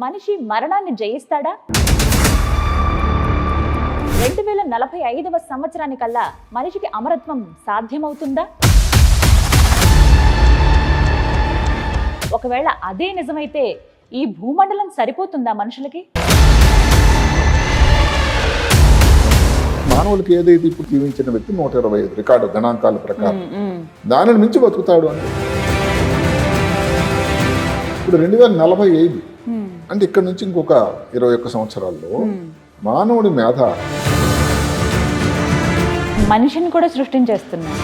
మనిషి మరణాన్ని జయిస్తాడా? 2045వ సంవత్సరానికల్లా మనిషికి అమరత్వం సాధ్యమవుతుందా? ఒకవేళ అదే నిజమైతే ఈ భూమండలం సరిపోతుందా మనుషులకి? మానవులకి ఏదైతే ఇప్పుడు జీవించిన వ్యక్తి 125 రికార్డు గణాంకాల ప్రకారం దానిని మించి బతుకుతాడు అని. ఇప్పుడు 2045 అంటే ఇక్కడ నుంచి ఇంకొక 21 సంవత్సరాల్లో మానవుడి మేధ మనిషిని కూడా సృష్టించేస్తున్నాడు.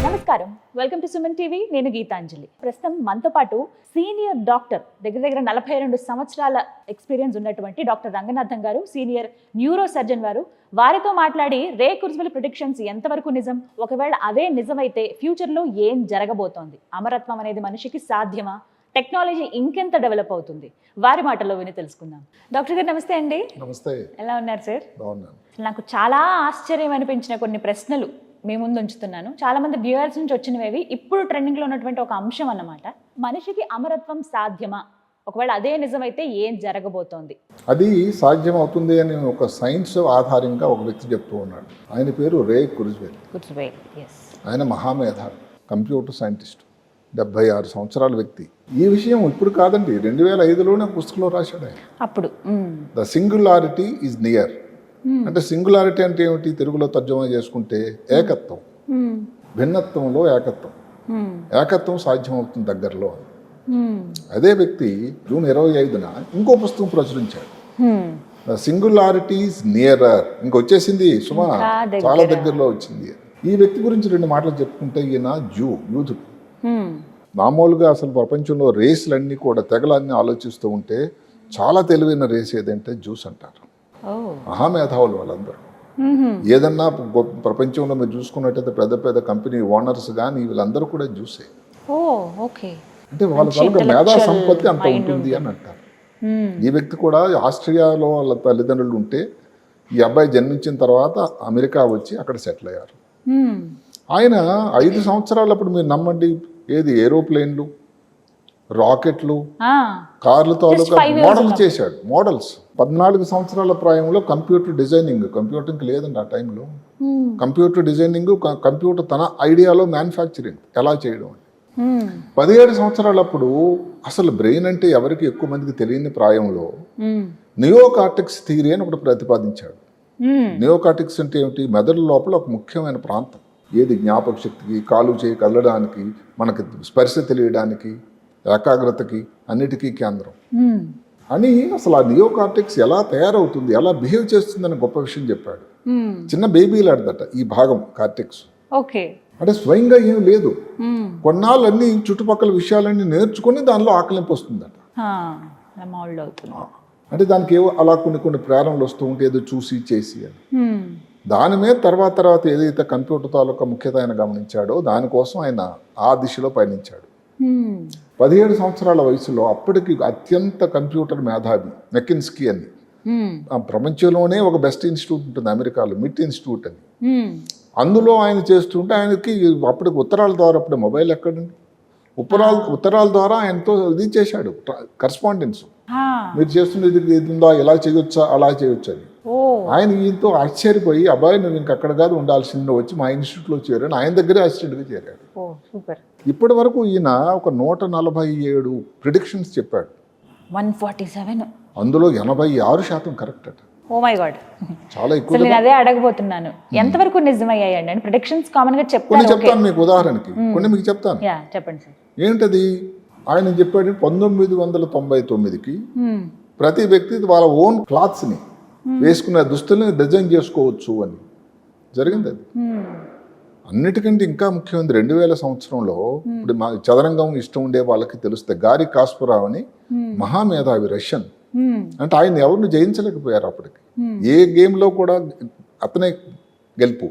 నమస్కారం, వెల్కమ్ టు సుమన్ టీవీ. నేను గీతాంజలి. ప్రస్తుతం మనతో పాటు సీనియర్ డాక్టర్, దగ్గర 42 సంవత్సరాల ఎక్స్పీరియన్స్ ఉన్నటువంటి డాక్టర్ రంగనాథన్ గారు, సీనియర్ న్యూరో సర్జన్ వారు. వారితో మాట్లాడి రే కుర్జ్వెల్ ప్రిడిక్షన్స్ ఎంతవరకు నిజం, ఒకవేళ అవే నిజమైతే ఫ్యూచర్లో ఏం జరగబోతోంది, అమరత్వం అనేది మనిషికి సాధ్యమా, టెక్నాలజీ ఇంకెంత డెవలప్ అవుతుంది, వారి మాటల్లో విని తెలుసుకుందాం. డాక్టర్ గారు నమస్తే అండి. నమస్తే. ఎలా ఉన్నారు సార్? బాగున్నాను. నాకు చాలా ఆశ్చర్యం అనిపించిన కొన్ని ప్రశ్నలు మీ ముందు ఉంచుతున్నాను. చాలా మంది వ్యూయర్స్ నుంచి వచ్చినవి ఇప్పుడు ట్రెండింగ్లో ఉన్నటువంటి ఒక అంశం అన్నమాట. మనిషికి అమరత్వం సాధ్యమా, ఒకవేళ అదే నిజమైతే ఏం జరగబోతోంది? అది సాధ్యం అవుతుంది అని ఒక సైన్స్ ఆధారంగా ఒక వ్యక్తి చెప్తూ ఉన్నాడు. ఆయన పేరు రే కుర్జ్వెల్. ఆయన మహామేధ, కంప్యూటర్ సైంటిస్ట్, 76 సంవత్సరాల వ్యక్తి. ఈ విషయం ఇప్పుడు కాదండి, 2005లోనే పుస్తకంలో రాశాడు ఆయన. అప్పుడు ద సింగులారిటీ ఈజ్ నియర్. అంటే సింగులారిటీ అంటే ఏమిటి, తెలుగులో తర్జుమా చేసుకుంటే ఏకత్వం, భిన్నత్వంలో ఏకత్వం, ఏకత్వం సాధ్యం అవుతుంది దగ్గరలో. అదే వ్యక్తి జూన్ 25న ఇంకో పుస్తకం ప్రచురించాడు, ద సింగులారిటీ ఈజ్ నియరర్. ఇంకొచ్చేసింది సుమా, చాలా దగ్గరలో వచ్చింది. ఈ వ్యక్తి గురించి 2 మాటలు చెప్పుకుంటే, ఈయన యూత్. మామూలుగా అసలు ప్రపంచంలో రేసులన్నీ కూడా తెగలన్నీ ఆలోచిస్తూ ఉంటే చాలా తెలివైన రేస్ ఏదంటే జ్యూస్ అంటారు. మహామేధావులు వాళ్ళందరూ. ఏదన్నా ప్రపంచంలో మీరు చూసుకున్నట్టయితే పెద్ద పెద్ద కంపెనీ ఓనర్స్ కానీ వీళ్ళందరూ కూడా జ్యూసే. అంటే వాళ్ళ తాలూకా మేధా సంపత్తి అంత ఉంటుంది అని అంటారు. ఈ వ్యక్తి కూడా ఆస్ట్రియాలో వాళ్ళ తల్లిదండ్రులు ఉంటే ఈ అబ్బాయి జన్మించిన తర్వాత అమెరికా వచ్చి అక్కడ సెటిల్ అయ్యారు. ఆయన 5 సంవత్సరాలప్పుడు మీరు నమ్మండి, ఏది ఏరోప్లేన్లు, రాకెట్లు, కార్లు తాలూకా మోడల్ చేశాడు. మోడల్స్ 14 సంవత్సరాల ప్రాయంలో కంప్యూటర్ డిజైనింగ్, కంప్యూటర్కి లేదండి ఆ టైంలో. కంప్యూటర్ డిజైనింగ్, కంప్యూటర్ తన ఐడియాలో మ్యానుఫ్యాక్చరింగ్ ఎలా చేయడం. 17 సంవత్సరాలప్పుడు అసలు బ్రెయిన్ అంటే ఎవరికి ఎక్కువ మందికి తెలియని ప్రాయంలో నియోకార్టెక్స్ థియరీ అని ఒకటి ప్రతిపాదించాడు. నియోకార్టెక్స్ అంటే ఏమిటి, మెదడు లోపల ఒక ముఖ్యమైన ప్రాంతం, ఏది జ్ఞాపక శక్తికి, కాలు చేయి కదలడానికి, మనకి స్పర్శ తెలియడానికి, ఏకాగ్రతకి, అన్నిటికీ కేంద్రం అని. అసలు ఆ నియోకార్టెక్స్ ఎలా తయారవుతుంది, ఎలా బిహేవ్ చేస్తుందని గొప్ప విషయం చెప్పాడు. చిన్న బేబీలాడదట ఈ భాగం కార్టెక్స్. అంటే స్వయంగా ఏం లేదు, కొన్నాళ్ళు అన్ని చుట్టుపక్కల విషయాలన్నీ నేర్చుకుని దానిలో ఆకలింపు వస్తుందట. అంటే దానికి ఏవో అలా కొన్ని ప్రేరణలు వస్తూ ఉంటే ఏదో చూసి చేసి అని. దాని మీద తర్వాత ఏదైతే కంప్యూటర్ తాలూకా ముఖ్యత ఆయన గమనించాడో దానికోసం ఆయన ఆ దిశలో పయనించాడు. 17 సంవత్సరాల వయసులో అప్పటికి అత్యంత కంప్యూటర్ మేధావి మెకిన్స్కీ అని, ప్రపంచంలోనే ఒక బెస్ట్ ఇన్స్టిట్యూట్ ఉంటుంది అమెరికాలో, మిట్ ఇన్స్టిట్యూట్ అని. అందులో ఆయన చేస్తుంటే ఆయనకి అప్పటికి ఉత్తరాల ద్వారా, అప్పుడు మొబైల్ ఎక్కడండి, ఉత్తరాల ద్వారా ఆయనతో ఇది చేశాడు కరస్పాండెన్స్. మీరు చేస్తున్నది ఇది ఉందా, ఎలా చేయొచ్చా, అలా చేయొచ్చు అని. ఆయన ఈయనతో ఆశ్చర్యపోయి, అబ్బాయి నువ్వు ఇంకక్కడ కాదు ఉండాల్సింది, వచ్చి మా ఇన్స్టిట్యూట్లో చేరాను. ఆయన దగ్గరే అసిస్టెంట్గా చేరాడు. ఇప్పటి వరకు ఈయన ఒక 147 ప్రిడిక్షన్స్ చెప్పాడు. 147, అందులో 86% కరెక్ట్ అట. ఓ మై గాడ్, చాలా ఎక్కువ. నేను అదే అడగబోతున్నాను, ఎంతవరకు నిజమయ్యాయండి ప్రిడిక్షన్స్? కామన్ గా చెప్తాను మీకు, ఉదాహరణకి కొన్ని మీకు చెప్తాను. చెప్పండి సార్. ఏంటది ఆయన చెప్పాడు, 1999కి ప్రతి వ్యక్తి వాళ్ళ ఓన్ క్లాత్స్ ని వేసుకునే దుస్తుల్ని డిజైన్ చేసుకోవచ్చు అని జరిగింది. అది అన్నిటికంటే ఇంకా ముఖ్యమైనది 2000 సంవత్సరంలో, ఇప్పుడు మా చదరంగం ఇష్టం ఉండే వాళ్ళకి తెలుస్తే, గారి కాస్పరావ్ అని మహామేధావి రష్యన్. అంటే ఆయన ఎవరిని జయించలేకపోయారు అప్పటికి, ఏ గేమ్ లో కూడా అతనే గెలుపు.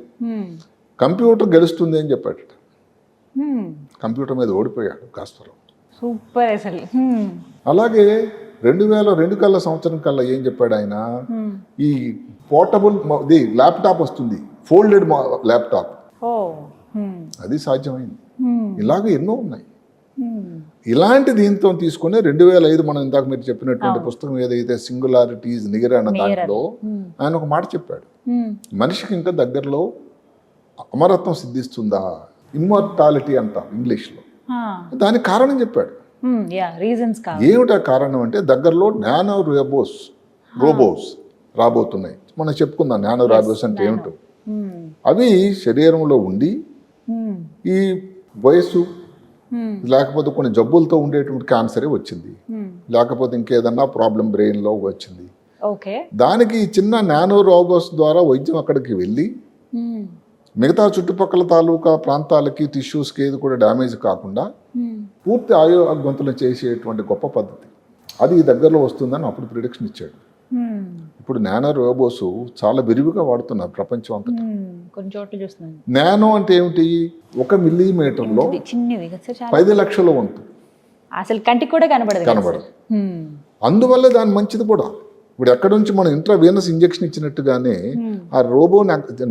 కంప్యూటర్ గెలుస్తుంది అని చెప్పాడు, కంప్యూటర్ మీద ఓడిపోయాడు కాస్పరావ్. సూపర్ అసలు. అలాగే 2002 సంవత్సరం కల్లా ఏం చెప్పాడు ఆయన, ఈ పోర్టబుల్ ల్యాప్టాప్ వస్తుంది, ఫోల్డెడ్ ల్యాప్టాప్, అది సాధ్యమైంది. ఇలాగ ఎన్నో ఉన్నాయి. ఇలాంటి దీంతో తీసుకుని 2005 మనం ఇందాక మీరు చెప్పినటువంటి పుస్తకం ఏదైతే సింగులారిటీ ఈజ్ నియర్ అన్న దాంట్లో ఆయన ఒక మాట చెప్పాడు, మనిషికి ఇంకా దగ్గరలో అమరత్వం సిద్ధిస్తుందా, ఇమ్మోర్టాలిటీ అంటాం ఇంగ్లీష్లో. దానికి కారణం చెప్పాడు. ఏమిటా కారణం అంటే దగ్గరలో నానో రోబోస్ రాబోతున్నాయి. మనం చెప్పుకుందాం నానో రోబోస్ అంటే ఏమిటో. అవి శరీరంలో ఉండి ఈ వయస్సు లేకపోతే కొన్ని జబ్బులతో ఉండేటువంటి క్యాన్సరే వచ్చింది, లేకపోతే ఇంకేదన్నా ప్రాబ్లం బ్రెయిన్లో వచ్చింది, దానికి చిన్న నానో రోబోస్ ద్వారా వైద్యం అక్కడికి వెళ్ళి మిగతా చుట్టుపక్కల తాలూకా ప్రాంతాలకి టిష్యూస్కి ఏది కూడా డ్యామేజ్ కాకుండా పూర్తి ఆరోగ్యవంతులు చేసేటువంటి గొప్ప పద్ధతి. అది ఈ దగ్గరలో వస్తుందని అప్పుడు ప్రిడిక్షన్ ఇచ్చాడు. ఇప్పుడు నానో రోబోస్ చాలా విరివిగా వాడుతున్నారు ప్రపంచం అంతటా. నానో అంటే ఏమిటి? 1 మిల్లీమీటర్లో 10 లక్షల వంతు, అసలు కంటికి కూడా కనబడదు. అందువల్ల దాని మంచిది కూడా. ఇప్పుడు ఎక్కడి నుంచి మనం ఇంట్రావీనస్ ఇంజెక్షన్ ఇచ్చినట్టుగానే ఆ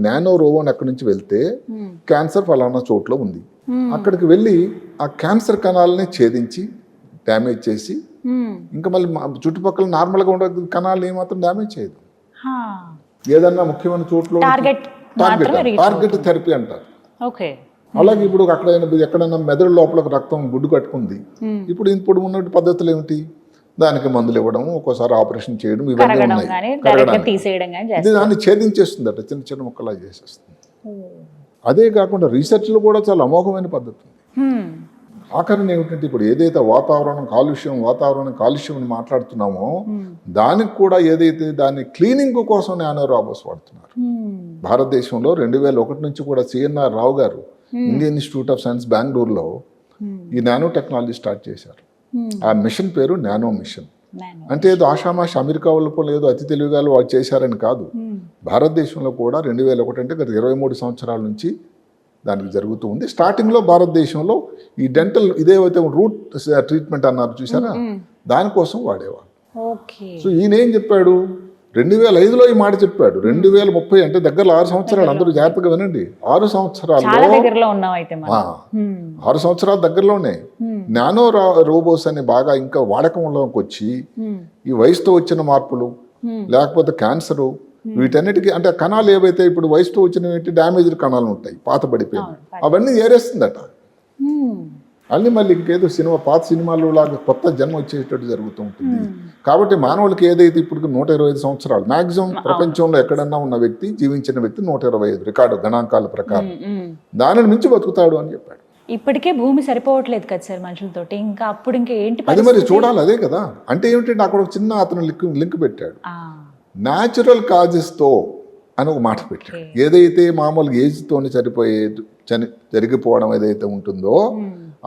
నానో రోబోన్ ఎక్కడి నుంచి వెళ్తే క్యాన్సర్ ఫలానా చోట్ల ఉంది, అక్కడికి వెళ్ళి ఆ క్యాన్సర్ కణాలని ఛేదించి డ్యామేజ్ చేసి ఇంకా మళ్ళీ చుట్టుపక్కల నార్మల్గా ఉండే కణాలు ఏమాత్రం డ్యామేజ్ చేయదు. ఏదన్నా ముఖ్యమైన చోట్ల టార్గెట్ థెరపీ అంటారు. అలాగే ఇప్పుడు అక్కడ ఎక్కడైనా మెదడు లోపల రక్తం గుడ్డు కట్టుకుంది, ఇప్పుడు ఉన్న పద్ధతులు ఏమిటి? దానికి మందులు ఇవ్వడం, ఒక్కోసారి ఆపరేషన్ చేయడం, ఇవన్నీ ఉన్నాయి. దాన్ని ఛేదించేస్తుందట, చిన్న చిన్న ముక్కలా చేసేస్తుంది. అదే కాకుండా రీసెర్చ్లో కూడా చాలా అమోఘమైన పద్ధతి ఉంది. ఆఖరణ ఏమిటంటే ఇప్పుడు ఏదైతే వాతావరణ కాలుష్యం అని మాట్లాడుతున్నామో దానికి కూడా ఏదైతే దాన్ని క్లీనింగ్ కోసం నానో రోబోస్ వాడుతున్నారు. భారతదేశంలో 2001 నుంచి కూడా సిఎన్ఆర్ రావు గారు ఇండియన్ ఇన్స్టిట్యూట్ ఆఫ్ సైన్స్ బెంగళూరులో ఈ నానో టెక్నాలజీ స్టార్ట్ చేశారు. ఆ మిషన్ పేరు నానో మిషన్. అంటే ఏదో ఆషామాషి అమెరికా వాళ్ళు ఏదో అతి తెలివిగా వాళ్ళు చేశారని కాదు. భారతదేశంలో కూడా 2001 అంటే గత 23 సంవత్సరాల నుంచి దానికి జరుగుతూ ఉంది. స్టార్టింగ్లో భారతదేశంలో ఈ డెంటల్ ఇదేవైతే రూట్ ట్రీట్మెంట్ అన్నారు చూసారా, దానికోసం వాడేవాళ్ళు. సో ఈయన ఏం చెప్పాడు, 2005లో ఈ మాట చెప్పాడు. 2030 అంటే దగ్గర 6 సంవత్సరాలు, అందరూ జాగ్రత్తగా వినండి, 6 సంవత్సరాల్లో 6 సంవత్సరాల దగ్గరలోనే నానో రోబోస్ అని బాగా ఇంకా వాడకంలోకి వచ్చి ఈ వయసుతో వచ్చిన మార్పులు లేకపోతే క్యాన్సరు వీటన్నిటికీ అంటే కణాలు ఏవైతే ఇప్పుడు వయసుతో వచ్చిన డ్యామేజ్డ్ కణాలు ఉంటాయి, పాత పడిపోయింది, అవన్నీ ఏరేస్తుందట. అన్నీ మళ్ళీ ఇంకేదో పాత సినిమాల్లో లాగా కొత్త జన్మ వచ్చేటట్టు జరుగుతూ ఉంటుంది. కాబట్టి మానవులకి ఏదైతే ఇప్పుడు 125 సంవత్సరాలు మ్యాక్సిమం ప్రపంచంలో ఎక్కడన్నా ఉన్న వ్యక్తి, జీవించిన వ్యక్తి 125 రికార్డు గణాంకాల ప్రకారం, దానిని మించి బతుకుతాడు అని చెప్పాడు. ఇప్పటికే భూమి సరిపోవట్లేదు కదా సార్ మనుషులతోటి, ఇంకా అప్పుడు ఇంకా ఏంటి అది మరి చూడాలి. అదే కదా, అంటే ఏమిటంటే అక్కడ ఒక చిన్న అతను లింక్ పెట్టాడు, న్యాచురల్ కాజెస్తో అని ఒక మాట పెట్టాడు. ఏదైతే మామూలుగా ఏజ్తోని జరిగిపోవడం ఏదైతే ఉంటుందో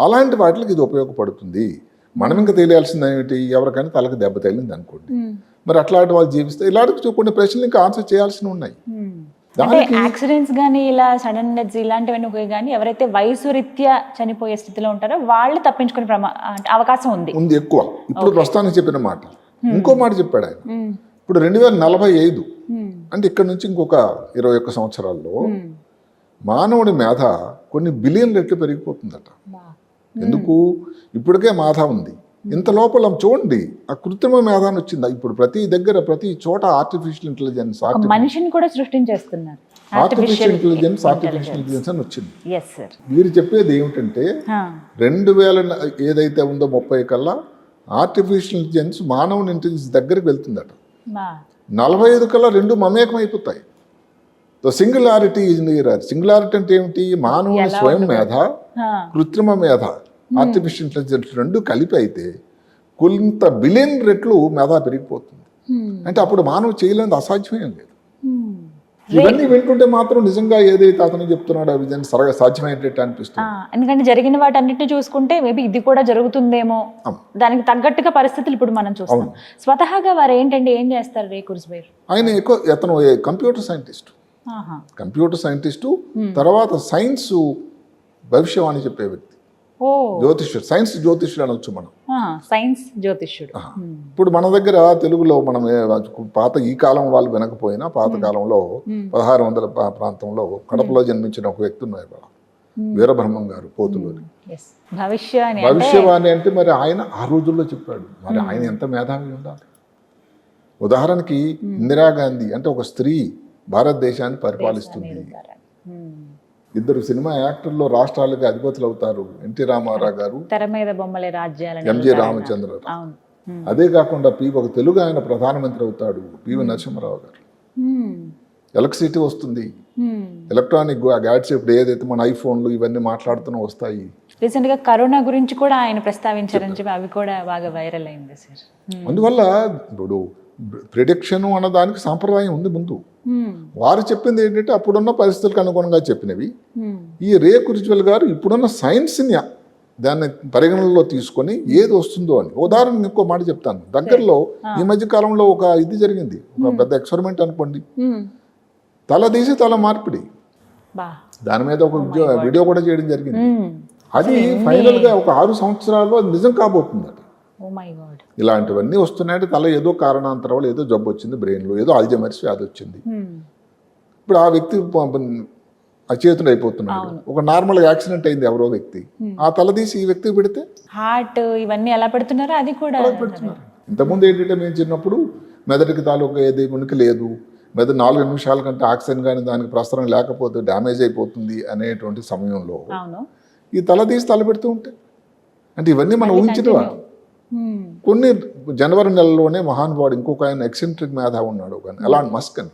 అలాంటి వాటికి ఇది ఉపయోగపడుతుంది. మనం ఇంకా తెలియాల్సింది ఏమిటి, ఎవరికైనా తలకి దెబ్బ తగిలింది అనుకోండి, మరి అట్లాంటి వాళ్ళు జీవిస్తే ఇలాంటి కొన్ని ప్రశ్నలు ఇంకా ఆన్సర్ చేయాల్సి ఉన్నాయి. యాక్సిడెంట్స్ కానీ ఇలా సడన్ డెత్స్ ఇలాంటివన్నీ కానీ ఎవరైతే వయసు రీత్యా చనిపోయే స్థితిలో ఉంటారో వాళ్ళు తప్పించుకునే అవకాశం ఉంది ఎక్కువ. ఇప్పుడు ప్రస్తుతానికి చెప్పిన మాట ఇంకో మాట చెప్పాడు ఆయన. ఇప్పుడు 2045 అంటే ఇక్కడ నుంచి ఇంకొక 21 సంవత్సరాల్లో మానవుడి మేధ కొన్ని బిలియన్ రెట్లు పెరిగిపోతుందట. ఎందుకు? ఇప్పటికే మేధ ఉంది, ఇంత లోపల చూడండి ఆ కృత్రిమ మేధాన్ని వచ్చింది. ఇప్పుడు ప్రతి చోట ఆర్టిఫిషియల్ ఇంటెలిజెన్స్ మనిషిని కూడా సృష్టించేస్తున్నారు. ఆర్టిఫిషియల్ ఇంటెలిజెన్స్ అని వచ్చింది. మీరు చెప్పేది ఏమిటంటే 2000 ఏదైతే ఉందో 30 కల్లా ఆర్టిఫిషియల్ ఇంటెలిజెన్స్ మానవుని ఇంటెలిజెన్స్ దగ్గరికి వెళ్తుందట. 45 కల్లా రెండు మమేకం అయిపోతాయి. Singularity is near. సింగులారిటీ అంటే ఏమిటి? మానవుని స్వయం మేధ, కృత్రిమ మేధ, ఆర్టిఫిషియల్ ఇంటెలిజెన్స్ రెండు కలిపి అయితే కొంత బిలియన్ రెట్లు మేధ పెరిగిపోతుంది. అంటే అప్పుడు మానవుడు చేయలేనిది అసాధ్యమేం లేదు. ఇవన్నీ వింటుంటే మాత్రం నిజంగా ఏదైతే అతను చెప్తున్నాడో అవి సాధ్యమయ్యేటట్టు అనిపిస్తుంది. ఎందుకంటే జరిగిన వాటి అన్నిటిని చూసుకుంటే మేబీ ఇది కూడా జరుగుతుందేమో, దానికి తగ్గట్టుగా పరిస్థితులు ఇప్పుడు మనం చూస్తాం. స్వతహాగా వారు ఏంటంటే ఏం చేస్తారు రే కుర్స్బేర్? ఆయన అతను కంప్యూటర్ సైంటిస్టు, తర్వాత సైన్స్ భవిష్యవాణి చెప్పే వ్యక్తి, జ్యోతిష్యుడు, సైన్స్ జ్యోతిష్యుడు అనొచ్చు మనం. సైన్స్ జ్యోతిష్యుడు. ఇప్పుడు మన దగ్గర తెలుగులో మనం పాత ఈ కాలం వాళ్ళు వినకపోయినా పాత కాలంలో 1600 ప్రాంతంలో కడపలో జన్మించిన ఒక వ్యక్తి ఉన్నారు. వీరబ్రహ్మం గారు పోతులూరి. Yes. భవిష్యవాణి భవిష్యవాణి అంటే మరి ఆయన ఆ రోజుల్లో చెప్పాడు. మరి ఆయన ఎంత మేధావి ఉండాలి. ఉదాహరణకి ఇందిరాగాంధీ అంటే ఒక స్త్రీ భారతదేశాన్ని పరిపాలిస్తుంది. ఇద్దరు సినిమా యాక్టర్లు రాష్ట్రాలకి అధిపతులు అవుతారు. ఎన్టీ రామారావు గారు, తెర మీద బొమ్మలే రాజ్యాలని, ఎంజి రామచంద్రరావు. అవును. అదే కాకుండా ఒక తెలుగు ఆయన ప్రధానమంత్రి అవుతాడు, పివి నరసింహారావు గారు. ఎలక్ట్రిసిటీ వస్తుంది, ఎలక్ట్రానిక్ గ్యాడ్జెట్స్ ఇప్పుడు ఏదైతే మన ఐఫోన్లు ఇవన్నీ మాట్లాడుతున్నా వస్తాయి. రీసెంట్ గా కరోనా గురించి కూడా ఆయన ప్రస్తావించారని చెప్పి అవి కూడా బాగా వైరల్ అయింది సార్. అందువల్ల ఇప్పుడు ప్రిడిక్షన్ అన్న దానికి సాంప్రదాయం ఉంది ముందు. వారు చెప్పింది ఏంటంటే అప్పుడున్న పరిస్థితులకు అనుగుణంగా చెప్పినవి. ఈ రే కుర్జ్వల్ గారు ఇప్పుడున్న సైన్స్ని దాన్ని పరిగణనలో తీసుకొని ఏది వస్తుందో అని. ఉదాహరణకు ఇంకో మాట చెప్తాను. దగ్గరలో ఈ మధ్య కాలంలో ఒక ఇది జరిగింది, ఒక పెద్ద ఎక్స్పెరిమెంట్ అనుకోండి. తల తీసి తల మార్పిడి, దాని మీద ఒక వీడియో కూడా చేయడం జరిగింది. అది ఫైనల్ గా ఒక 6 సంవత్సరాల్లో నిజం కాబోతుంది. ఇలాంటివన్నీ వస్తున్నాయంటే తల ఏదో కారణాంతరం వల్ల ఏదో జబ్బు వచ్చింది, బ్రెయిన్లో ఏదో అల్జైమర్స్ వ్యాధి వచ్చింది. ఇప్పుడు ఆ వ్యక్తి అచేతుడు అయిపోతున్నాడు. ఒక నార్మల్ యాక్సిడెంట్ అయింది ఎవరో వ్యక్తి, ఆ తల తీసి ఈ వ్యక్తికి పెడితే హార్ట్ ఇవన్నీ ఎలా పెడుతున్నారో అది కూడా పెడుతున్నారు. ఇంతకుముందు ఏంటంటే మేము చిన్నప్పుడు మెదడుకి తాలూకా ఏది ఉనికి లేదు, మెదడు 4 నిమిషాల కంటే ఆక్సిజన్ కానీ దానికి ప్రసరణ లేకపోతే డ్యామేజ్ అయిపోతుంది అనేటువంటి సమయంలో ఈ తల తీసి తల పెడుతూ ఉంటే అంటే ఇవన్నీ మనం ఊహించినవా? కొన్ని జనవరి నెలలోనే మహానుభావుడు ఇంకొక ఆయన ఎక్సెంట్రిక్ మేధావి ఉన్నాడు, ఒక ఎలాన్ మస్క్ అని.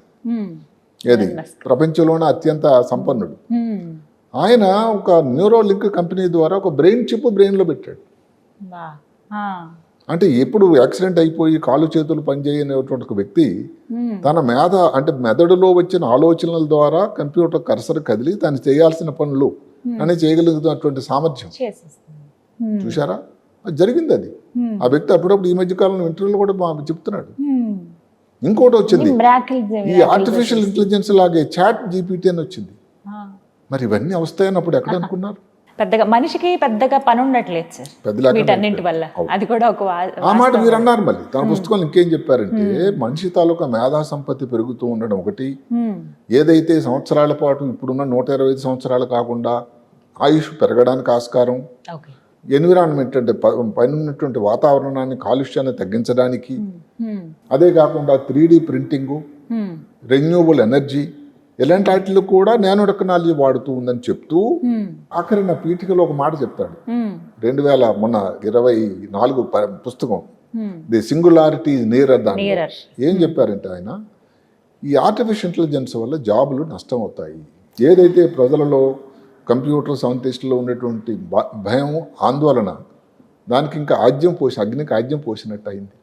ఏది ప్రపంచంలోనే అత్యంత సంపన్నుడు. ఆయన ఒక న్యూరో లింక్ కంపెనీ ద్వారా ఒక బ్రెయిన్ చిప్ బ్రెయిన్ లో పెట్టాడు. అంటే ఎప్పుడు యాక్సిడెంట్ అయిపోయి కాళ్ళు చేతులు పనిచేయనటువంటి ఒక వ్యక్తి తన అంటే మెదడులో వచ్చిన ఆలోచనల ద్వారా కంప్యూటర్ కర్సర్ కదిలి తను చేయాల్సిన పనులు అని చేయగలుగుతున్నటువంటి సామర్థ్యం చూసారా? జరిగింది అది. ఆ వ్యక్తి అప్పుడప్పుడు ఈ మధ్య కాలంలో ఇంటర్వ్యూలో కూడా చెప్తున్నాడు. ఇంకోటి వచ్చింది, ఈ ఆర్టిఫిషియల్ ఇంటెలిజెన్స్ లాగే చాట్ జీపీటీ అని వచ్చింది. మరి ఇవన్నీ వస్తాయని అప్పుడు ఎక్కడ అనుకున్నారు? పెద్దగా మనిషికి పెద్దగా పని ఉండట్లేదు సార్ వీటన్నింటి వల్ల. అది కూడా ఒక ఆ మాట మీరు అన్నారు. మళ్ళీ తన పుస్తకంలో ఇంకేం చెప్పారంటే మనిషి తాలూకా మేధా సంపత్తి పెరుగుతూ ఉండడం ఒకటి, ఏదైతే సంవత్సరాల పాటు ఇప్పుడున్న 125 సంవత్సరాలు కాకుండా ఆయుష్ పెరగడానికి ఆస్కారం, ఎన్విరాన్మెంట్ అంటే పైన ఉన్నటువంటి వాతావరణాన్ని కాలుష్యాన్ని తగ్గించడానికి, అదే కాకుండా 3D ప్రింటింగు, రెన్యూవబుల్ ఎనర్జీ ఇలాంటి వాటిలో కూడా నానో టెక్నాలజీ వాడుతూ ఉందని చెప్తూ ఆఖరి నా పీఠికలో ఒక మాట చెప్తాడు. 2024 పుస్తకం ది సింగులారిటీ ఈజ్ నియరర్. దాని ఏం చెప్పారంటే ఆయన, ఈ ఆర్టిఫిషియల్ ఇంటెలిజెన్స్ వల్ల జాబులు నష్టం అవుతాయి. ఏదైతే ప్రజలలో కంప్యూటర్ సైంటిస్టులో ఉండేటువంటి భయం ఆందోళన దానికి ఇంకా అగ్నికి ఆజ్యం పోసినట్టు అయింది.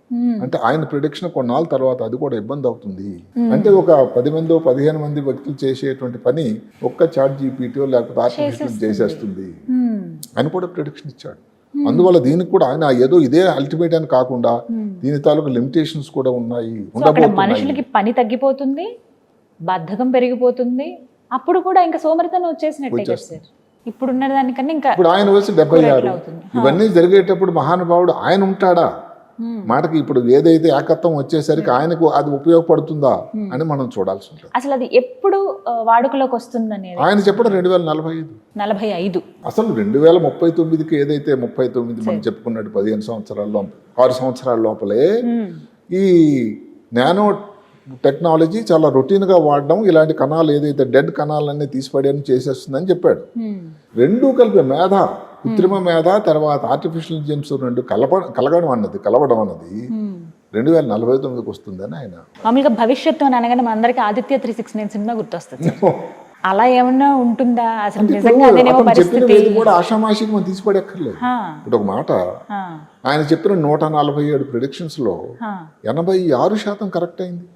అంటే ఆయన ప్రిడిక్షన్ కొన్నాళ్ళ తర్వాత అది కూడా ఇబ్బంది అవుతుంది. అంటే ఒక 10 మందో 15 మంది వ్యక్తులు చేసేటువంటి పని ఒక్క చాట్ జీపీటీ లేకపోతే ఆర్టిఫిషియల్ చేసేస్తుంది అని కూడా ప్రిడిక్షన్ ఇచ్చాడు. అందువల్ల దీనికి కూడా ఆయన ఏదో ఇదే అల్టిమేట్ అని కాకుండా దీని తాలూకు లిమిటేషన్స్ కూడా ఉన్నాయి. మనుషులకి పని తగ్గిపోతుంది, బద్ధకం పెరిగిపోతుంది, అప్పుడు కూడా ఇంకా సోమరితనం వచ్చేసినట్టే కదా సార్. ఇప్పుడున్న దానికన్నా ఇంకా ఇప్పుడు ఆయన వయసు 76. ఇవన్నీ జరిగేటప్పుడు మహానుభావుడు ఆయన ఉంటాడా? మాటకి ఇప్పుడు ఏదైతే ఏకత్వం వచ్చేసరికి ఆయనకు అది ఉపయోగపడుతుందా అని మనం చూడాల్సి ఉంటుంది. అసలు అది ఎప్పుడు వాడుకలోకి వస్తుందని ఆయన చెప్పడం 2045. అసలు 2039కి ఏదైతే 39 మనం చెప్పుకున్నట్టు 15 సంవత్సరాల్లో 6 సంవత్సరాల లోపలే ఈ నానో టెక్నాలజీ చాలా రొటీన్గా వాడడం, ఇలాంటి కణాలు ఏదైతే డెడ్ కణాలన్నీ తీసిపడేయని చేసేస్తుందని చెప్పాడు. రెండూ కలిపి మేధ, కృత్రిమ మేధ తర్వాత ఆర్టిఫిషియల్ ఇంటెలిజెన్స్ రెండు కలవడం అన్నది 2049కి వస్తుందని ఆయన. మామూలుగా భవిష్యత్తు అని అనగానే మనందరికీ ఆదిత్య 369 సినిమా గుర్తొస్తుంది. అలా ఏమన్నా ఉంటుందా? అసలు చెప్పిన కూడా ఆషామాషికి మనం తీసిపడక్కర్లేదు. ఇప్పుడు ఒక మాట ఆయన చెప్పిన 147 ప్రిడిక్షన్స్ లో 86% కరెక్ట్ అయింది.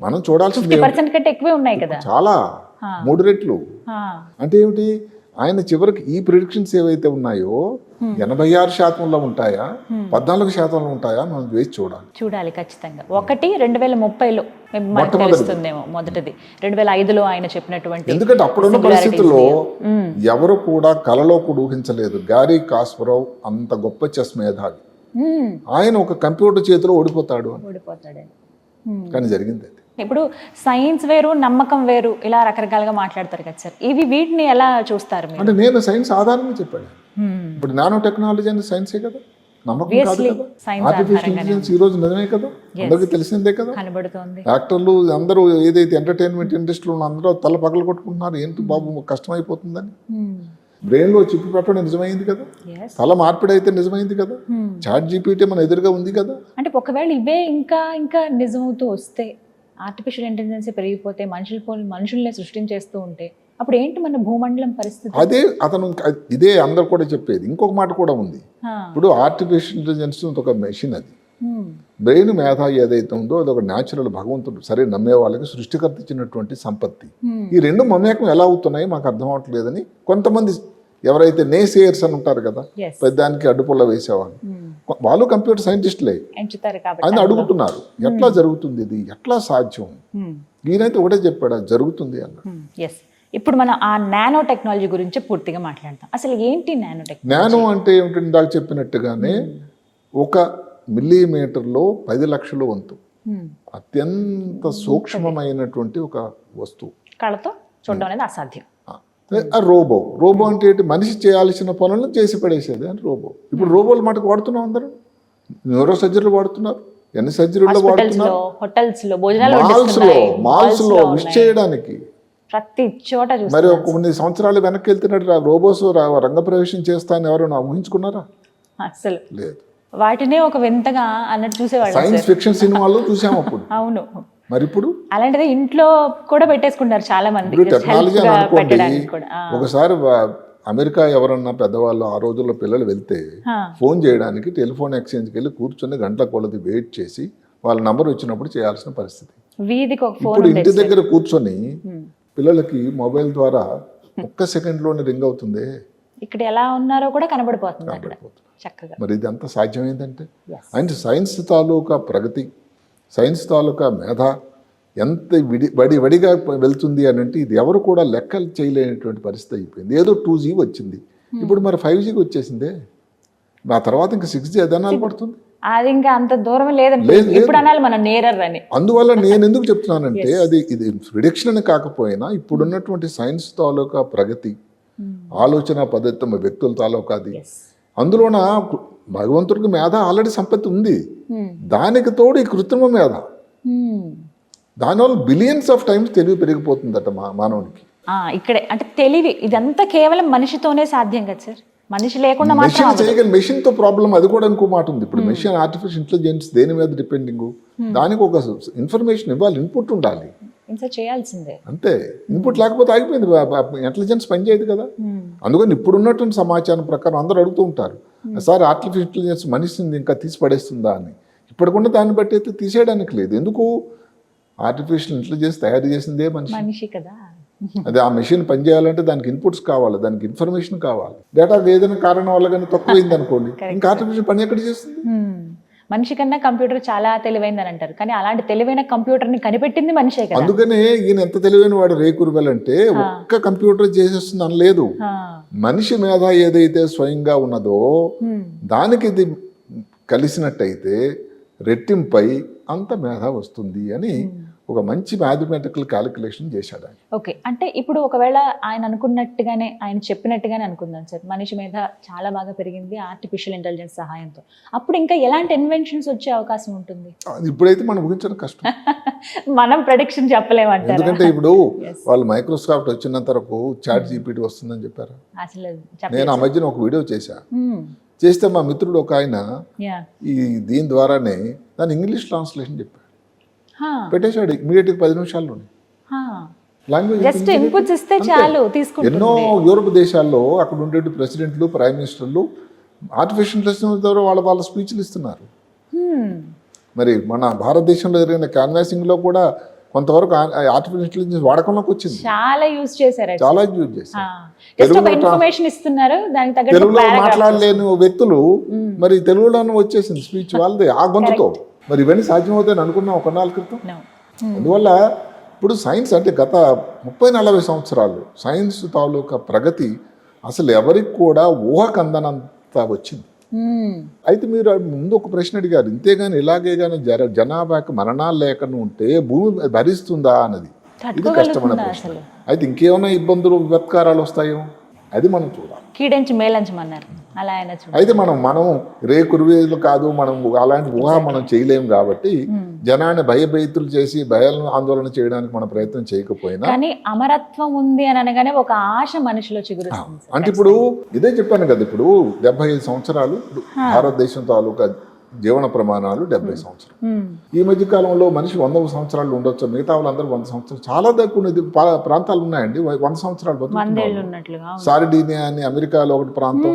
మనం చూడాల్సింది చాలా 3 రెట్లు. అంటే ఏమిటి? ఆయన చివరికి ఈ ప్రిడిక్షన్స్ ఏవైతే ఉన్నాయో 86% ఉంటాయా 14% ఉంటాయా మనం వేసి చూడాలి ఖచ్చితంగా. ఒకటి 2030లో తెలుస్తుందేమో, మొదటిది 2005లో ఆయన చెప్పినటువంటి. ఎందుకంటే అప్పుడున్న పరిస్థితుల్లో ఎవరు కూడా కలలో కూడా ఊహించలేదు గారీ కాస్పరోవ్ అంత గొప్ప చెస్ మేధావి ఆయన ఒక కంప్యూటర్ చేతిలో ఓడిపోతాడు. కానీ జరిగింది అది. ఇప్పుడు సైన్స్ వేరు, నమ్మకం వేరు, ఇలా రకరకాలుగా మాట్లాడతారు కదా సార్. వీటిని ఎలా చూస్తారు మీరు? అంటే నేను సైన్స్ ఆధారంగా చెప్పాను. ఇప్పుడు నానో టెక్నాలజీ అనేది సైన్సే కదా, నమ్మకం కాదు కదా. ఆర్టిఫిషియల్ ఇంటెలిజెన్స్ ఈ రోజు నిజమే కదా, అందరికీ తెలిసిందే కదా. కనబడుతోంది. యాక్టర్లు అందరూ ఏదైతే ఎంటర్టైన్మెంట్ ఇండస్ట్రీలో ఉన్న అందరూ తల పగలు కొట్టుకుంటున్నారు, ఏంటి బాబు కష్టమైపోతుందని. బ్రెయిన్ లో చిప్పు పెట్టడం నిజమైంది కదా, తల మార్పిడి అయితే నిజమైంది కదా, చాట్ జీపీటీ మన ఎదురుగా ఉంది కదా. అంటే ఒకవేళ ఇవే ఇంకా ఇంకా నిజమవుతూ వస్తే, ఆర్టిఫిషియల్ ఇంటెలిజెన్స్ పెరిగిపోతే, మనుషుల్ని సృష్టించేస్తూ ఉంటే, అప్పుడు ఏంటి మన భూమండలం పరిస్థితి? అదే అతను ఇదే అందరు కూడా చెప్పేది. ఇంకొక మాట కూడా ఉంది. ఇప్పుడు ఆర్టిఫిషియల్ ఇంటెలిజెన్స్ ఒక మెషిన్, అది బ్రెయిన్ మేధ ఏదైతే ఉందో అది ఒక న్యాచురల్, భగవంతుడు సరే నమ్మే వాళ్ళకి సృష్టికర్త ఇచ్చినటువంటి సంపత్తి. ఈ రెండు మమేకం ఎలా అవుతున్నాయి మాకు అర్థం అవట్లేదని కొంతమంది ఎవరైతే నేసేయర్స్ అని ఉంటారు కదా, పెద్దానికి అడ్డుపుల్ల వేసేవాళ్ళు, వాళ్ళు కంప్యూటర్ సైంటిస్టులే అని అడుగుతున్నారు. ఎట్లా జరుగుతుంది ఇది, ఎట్లా సాధ్యం? ఈయనైతే ఒకటే చెప్పాడు, అది జరుగుతుంది అన్న. ఇప్పుడు మనం ఆ నానో టెక్నాలజీ గురించి పూర్తిగా మాట్లాడతాం. అసలు ఏంటి నానో టెక్నాలజీ? నానో అంటే ఏమిటి? ఇందాక చెప్పినట్టుగానే 1 మిల్లీమీటర్లో 10 లక్షల వంతు అత్యంత సూక్ష్మమైనటువంటి ఒక వస్తువు, కళతో చూడడం అనేది అసాధ్యం. రోబో అంటే ఏంటి? మనిషి చేయాల్సిన పనులను చేసి పడేసేది అని రోబో. ఇప్పుడు రోబోలు మటుకు వాడుతున్నాం అందరూ, న్యూరో సర్జరీలు వాడుతున్నారు, ఎన్ని సర్జరీలో వాడుతున్నారు, మాల్స్ లో విష్ చేయడానికి ప్రతి చోట. మరి కొన్ని సంవత్సరాలు వెనక్కి వెళ్తున్నట్టు రోబోస్ రంగప్రవేశం చేస్తానని ఎవరైనా ఊహించుకున్నారా? అసలు లేదు. వాటినే ఒక వింతగా అన్నట్టు చూసేవాళ్ళు. సైన్స్ ఫిక్షన్ సినిమాల్లో చూసాము అప్పుడు. అవును. మరి ఇప్పుడు అలాంటిది ఇంట్లో కూడా పెట్టేసుకుంటారు చాలా మంది. టెక్నాలజీ అనుకోండి, ఒకసారి అమెరికా ఎవరన్నా పెద్దవాళ్ళు ఆ రోజుల్లో పిల్లలు వెళ్తే ఫోన్ చేయడానికి టెలిఫోన్ ఎక్స్చేంజ్కి వెళ్ళి కూర్చొని గంటల కొలది వెయిట్ చేసి వాళ్ళ నంబర్ వచ్చినప్పుడు చేయాల్సిన పరిస్థితి. వీధికి ఒక ఫోన్. ఇప్పుడు ఇంటి దగ్గర కూర్చొని పిల్లలకి మొబైల్ ద్వారా 1 సెకండ్లోనే రింగ్ అవుతుంది. ఇక్కడ ఎలా ఉన్నారో కూడా కనబడిపోతుంది చక్కగా. మరి ఇది అంత సాధ్యమైందంటే అంటే సైన్స్ తాలూకా ప్రగతి, సైన్స్ తాలూకా మేధ ఎంత వడిగా వెళ్తుంది అని అంటే ఇది ఎవరు కూడా లెక్కలు చేయలేనటువంటి పరిస్థితి అయిపోయింది. ఏదో 2G వచ్చింది, ఇప్పుడు మరి 5Gకి వచ్చేసిందే. ఆ తర్వాత ఇంకా 6G అదనాలు పడుతుంది. అది ఇంకా అంత దూరం లేదంటే ఇప్పుడు అనాలి మనం నేరర్ అని. అందువల్ల నేను ఎందుకు చెప్తున్నానంటే ఇది ప్రిడిక్షన్ అని కాకపోయినా ఇప్పుడున్నటువంటి సైన్స్ తాలూకా ప్రగతి, ఆలోచన పద్ధతి, వ్యక్తుల తాలూకా అది, అందులోన భగవంతుడికి మేధ ఆల్రెడీ సంపత్తి ఉంది, దానికి తోడు ఈ కృత్రిమ మేధ, దానివల్ల బిలియన్స్ ఆఫ్ టైమ్స్ తెలివి పెరిగిపోతుందట మానవునికి. ఇక్కడే అంటే తెలివి ఇదంతా కేవలం మనిషితోనే సాధ్యం కదా సార్, మనిషి లేకుండా మెషిన్ చేయగల. మెషిన్ తో ప్రాబ్లం అది కూడా ఇంకో మాట ఉంది. ఇప్పుడు మెషిన్ ఆర్టిఫిషియల్ ఇంటెలిజెన్స్ దేని మీద డిపెండింగ్, దానికి ఒక ఇన్ఫర్మేషన్ ఇవ్వాలి, ఇన్పుట్ ఉండాలి, చేయాల్సిందే. అంతే. ఇన్పుట్ లేకపోతే ఆగిపోయింది, ఇంటెలిజెన్స్ పనిచేయదు కదా. అందుకని ఇప్పుడు ఉన్నటువంటి సమాచారం ప్రకారం అందరూ అడుగుతూ ఉంటారు, సార్ ఆర్టిఫిషియల్ ఇంటెలిజెన్స్ మనిషిని ఇంకా తీసి పడేస్తుందా అని. ఇప్పటికున్న దాన్ని బట్టి అయితే తీసేయడానికి లేదు. ఎందుకు? ఆర్టిఫిషియల్ ఇంటెలిజెన్స్ తయారు చేసిందే మనిషి కదా. అదే ఆ మెషిన్ పనిచేయాలంటే దానికి ఇన్పుట్స్ కావాలి, దానికి ఇన్ఫర్మేషన్ కావాలి. డేటా ఏదైనా కారణం వల్ల కానీ తక్కువైంది అనుకోండి, ఇంకా ఆర్టిఫిషియల్ పని ఎక్కడ చేస్తుంది? మనిషి కన్నా కంప్యూటర్ చాలా తెలివైందని అంటారు, కానీ అలాంటి తెలివైన కంప్యూటర్ ని కనిపెట్టింది మనిషే కదా. అందుకనే ఈయన ఎంత తెలివైన వాడు రేకురువెల్ అంటే ఒక్క కంప్యూటర్ చేసేస్తుంది అనలేదు. మనిషి మేధ ఏదైతే స్వయంగా ఉన్నదో దానికి ఇది కలిసినట్టయితే రెట్టింపై అంత మేధ వస్తుంది అని ఒక మంచి మ్యాథమెటికల్ క్యాలిక్యులేషన్ చేశాడు ఆయన. ఓకే, అంటే ఇప్పుడు ఒకవేళ ఆయన అనుకున్నట్టుగానే, ఆయన చెప్పినట్టుగానే అనుకుందాం సార్, మనిషి మీద చాలా బాగా పెరిగింది ఆర్టిఫిషియల్ ఇంటెలిజెన్స్ సహాయంతో, అప్పుడు ఇంకా ఎలాంటి ఇన్వెన్షన్స్ వచ్చే అవకాశం ఉంటుంది? ఇప్పుడైతే మనం ఊహించడం కష్టం. మనం ప్రెడిక్షన్ చెప్పలేమంటారు. ఎందుకంటే ఇప్పుడు వాళ్ళు మైక్రోసాఫ్ట్ వచ్చినంత వరకు చాట్ జీపీటీ వస్తుందని చెప్పారు. అసలు నేను ఆ మధ్యన ఒక వీడియో చేస్తే మా మిత్రుడు ఒక ఆయన ఈ దీని ద్వారానే దాని ఇంగ్లీష్ ట్రాన్స్లేషన్ చెప్పాడు, పెట్టేశాడు ఇమీడియట్ 10 నిమిషాల్లోనే. ఎన్నో యూరోప్ దేశాల్లో అక్కడ ఉండే ప్రెసిడెంట్లు, ప్రైమ్ మినిస్టర్లు ఆర్టిఫిషియల్ ఇంటెలిజెన్స్ ద్వారా వాళ్ళ స్పీచ్లు ఇస్తున్నారు. మరి మన భారతదేశంలో జరిగిన క్యాన్వాసింగ్ లో కూడా కొంతవరకు ఆర్టిఫిషియల్ ఇంటెలిజెన్స్ వాడకంలోకి వచ్చింది. చాలా యూజ్ చేశారు. తెలుగులో మాట్లాడలేని వ్యక్తులు మరి తెలుగులోనే వచ్చేసింది స్పీచ్ వాళ్ళది ఆ గొంతుతో. మరి ఇవన్నీ సాధ్యమవుతాయని అనుకున్నాం ఒక 4 క్రితం. అందువల్ల ఇప్పుడు సైన్స్ అంటే గత 30-40 సంవత్సరాలు సైన్స్ తాలూకా ప్రగతి అసలు ఎవరికి కూడా ఊహకందనంత వచ్చింది. అయితే మీరు ముందు ఒక ప్రశ్న అడిగారు, ఇంతేగాని ఇలాగే కానీ జనాభాకి మరణాలు లేకుండా ఉంటే భూమి భరిస్తుందా అన్నది. ఇది కష్టమైన ప్రశ్న. అయితే ఇంకేమైనా ఇబ్బందులు విపత్కారాలు వస్తాయో అది మనం చూడాలి. కీడించి మేలంచమన్నారు అలా ఆయన అయితే మనం రేకురువేలు కాదు, మనం అలాంటి ఊహ మనం చేయలేము కాబట్టి జనాన్ని భయభీతులు చేసి భయాలను ఆందోళన చేయడానికి మన ప్రయత్నం చేయకపోయినా, కానీ అమరత్వం ఉంది అని అనగానే ఒక ఆశ మనిషిలో చిగురుస్తుంది. అంటే ఇప్పుడు ఇదే చెప్పాను కదా, ఇప్పుడు 75 సంవత్సరాలు భారతదేశం తాలూకా జీవన ప్రమాణాలు 70 సంవత్సరాలు. ఈ మధ్య కాలంలో మనిషి 100 సంవత్సరాలు ఉండొచ్చు, మిగతా వాళ్ళందరూ 100 సంవత్సరాలు. చాలా దగ్గర ప్రాంతాలు ఉన్నాయండి 100 సంవత్సరాలు బతుకుతున్నారు. సార్డినియా అని అమెరికాలో ఒకటి ప్రాంతం.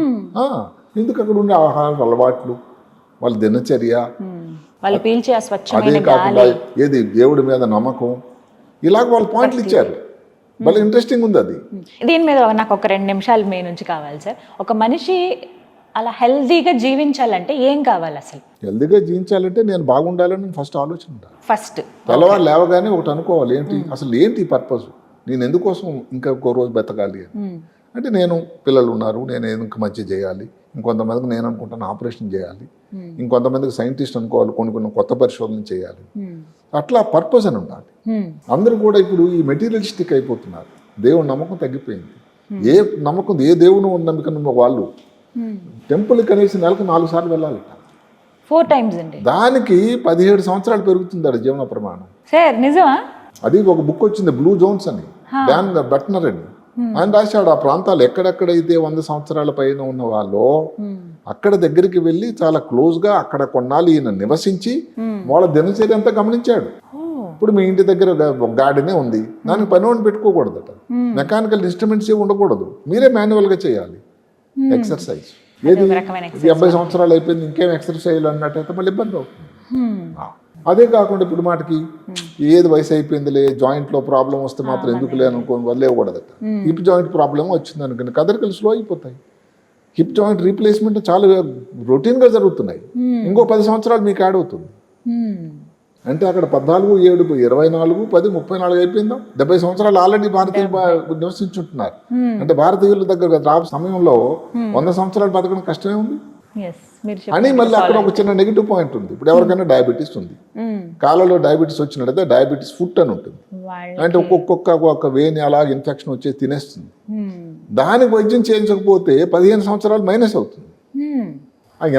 ఎందుకు అక్కడ ఉండే ఆహార అలవాట్లు, వాళ్ళ దినచర్య, వాళ్ళు పీల్చే అదే కాకుండా ఏది దేవుడి మీద నమ్మకం, ఇలాగ వాళ్ళు పాయింట్లు ఇచ్చారు. భలే ఇంట్రెస్టింగ్ ఉంది అది. దీని మీద నాకు ఒక 2 నిమిషాలు మీ నుంచి కావాలి సార్. ఒక మనిషి అలా హెల్దీగా జీవించాలంటే ఏం కావాలి అసలు? హెల్దీగా జీవించాలంటే నేను బాగుండాలని ఫస్ట్ ఆలోచన ఉండాలి. ఫస్ట్ తెల్లవారు లేవగానే ఒకటి అనుకోవాలి, ఏంటి అసలు ఏంటి పర్పస్, నేను ఎందుకోసం ఇంకా ఒక్కో రోజు బతకాలి అని. అంటే నేను పిల్లలు ఉన్నారు, నేను ఇంకా మంచి చేయాలి, ఇంకొంతమందికి నేను అనుకుంటాను ఆపరేషన్ చేయాలి, ఇంకొంతమందికి సైంటిస్ట్ అనుకోవాలి, కొన్ని కొత్త పరిశోధన చేయాలి. అట్లా పర్పస్ అని ఉండాలి. అందరూ కూడా ఇప్పుడు ఈ మెటీరియలిస్టిక్ అయిపోతున్నారు, దేవుని నమ్మకం తగ్గిపోయింది. ఏ నమ్మకం, ఏ దేవుని నమ్మకం వాళ్ళు టెంపుల్ కనీసం నెలకు 4 సార్లు వెళ్ళాలి, 4 times అండి. దానికి 17 సంవత్సరాలు పెరుగుతుంది జీవన ప్రమాణం. సార్ నిజమా? అది ఒక బుక్ వచ్చింది బ్లూ జోన్స్ అని, డాన్ బట్నర్ అని. ఆయన రాశాడు ఆ ప్రాంతాలు ఎక్కడెక్కడైతే 100 సంవత్సరాల పైన ఉన్న వాళ్ళు అక్కడ దగ్గరికి వెళ్ళి చాలా క్లోజ్ గా అక్కడ కొన్నాళ్ళు ఈయన నివసించి వాళ్ళ దినచర్య అంతా గమనించాడు. ఇప్పుడు మీ ఇంటి దగ్గర ఒక గార్డెనే ఉంది, దానికి పని పెట్టుకోకూడదట, మెకానికల్ ఇన్స్ట్రుమెంట్స్ ఏమి ఉండకూడదు, మీరే మాన్యువల్ గా చేయాలి ఎక్సర్సైజ్. ఏది 70 సంవత్సరాలు అయిపోయింది ఇంకేం ఎక్సర్సైజ్ అన్నట్టయితే మళ్ళీ ఇబ్బంది అవుతుంది. అదే కాకుండా ఇప్పుడు మాటకి ఏది వయసు అయిపోయిందిలే, జాయింట్ లో ప్రాబ్లం వస్తే మాత్రం ఎందుకులే అనుకోని వదిలేకూడదట. హిప్ జాయింట్ ప్రాబ్లం వచ్చింది అనుకోండి, కదలికలు స్లో అయిపోతాయి. హిప్ జాయింట్ రీప్లేస్మెంట్ చాలా రొటీన్ గా జరుగుతున్నాయి. ఇంకో 10 సంవత్సరాలు మీకు యాడ్ అవుతుంది. అంటే అక్కడ 14, 7, 24, 10, 34 అయిపోయిందా? 70 సంవత్సరాలు ఆల్రెడీ భారతీయులు నివసించుంటున్నారు. అంటే భారతీయుల దగ్గర రా సమయంలో 100 సంవత్సరాలు బతకడం కష్టమే ఉంది అని. మళ్ళీ అక్కడ ఒక చిన్న నెగిటివ్ పాయింట్ ఉంది. ఇప్పుడు ఎవరికైనా డయాబెటీస్ ఉంది, కాలంలో డయాబెటీస్ వచ్చినట్టయితే డయాబెటీస్ ఫుట్ అని ఉంటుంది. అంటే ఒక్కొక్క వేని అలా ఇన్ఫెక్షన్ వచ్చి తినేస్తుంది. దానికి వైద్యం చేయించకపోతే 15 సంవత్సరాలు మైనస్ అవుతుంది.